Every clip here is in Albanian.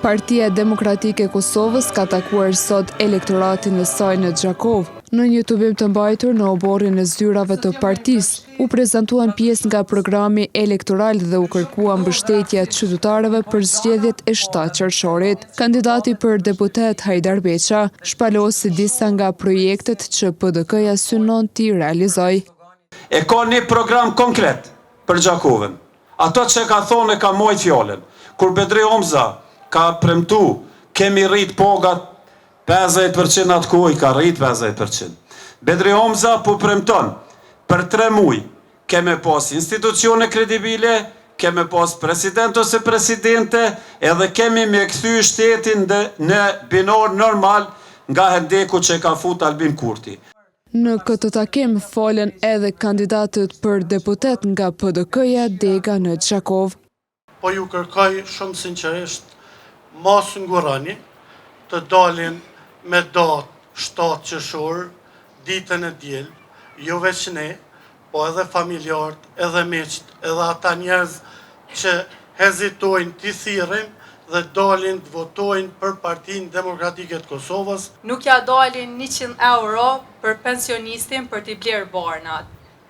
Partia Demokratike e Kosovës ka takuar sot elektoratin e saj në Gjakov. Në një tubim të mbajtur në oborrin e zyrave të partisë, u prezantuan pjesë nga programi elektoral dhe u kërkua mbështetja e qytetarëve për zgjedhjet e 7 qershorit. Kandidati për deputet Hajdar Beqa shpalosi disa nga projektet që PDK-ja synon t'i realizoj. E ka një program konkret për Gjakovën. Ato që ka thonë e ka mojt fjallën. Kur Bedri Omza ka premtu, kemi rrit pogat 50% atë kohë, ka rrit 50%. Bedri Omza po premton, për 3 muaj, keme pas institucione kredibile, keme pas president ose presidente, edhe kemi me kthy shtetin në binor normal nga hendeku që ka fut Albin Kurti. Në këtë takim folen edhe kandidatët për deputet nga PDK-ja Dega në Gjakov. Po ju kërkoj shumë sinqerisht, mos ngurani të dalin me datë 7 qershor, ditën e diel, jo veç ne, po edhe familjarët, edhe miqt, edhe ata njerëz që hezitojnë t'i thirrim dhe dalin të votojnë për Partinë Demokratike të Kosovës. Nuk ja dalin 100 euro për pensionistin për t'i blerë barnat,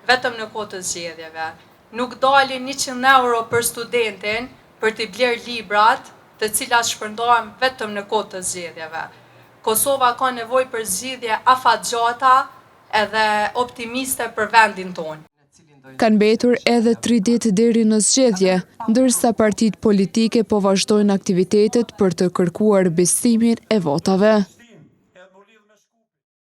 vetëm në kohë të zgjedhjeve. Nuk dalin 100 euro për studentin për t'i blerë librat, të cilat shpërndohen vetëm në kohë të zgjedhjeve. Kosova ka nevojë për zgjidhje afatgjata edhe optimiste për vendin tonë. Kanë mbetur edhe 3 ditë deri në zgjedhje, ndërsa partitë politike po vazhdojnë aktivitetet për të kërkuar besimin e votave.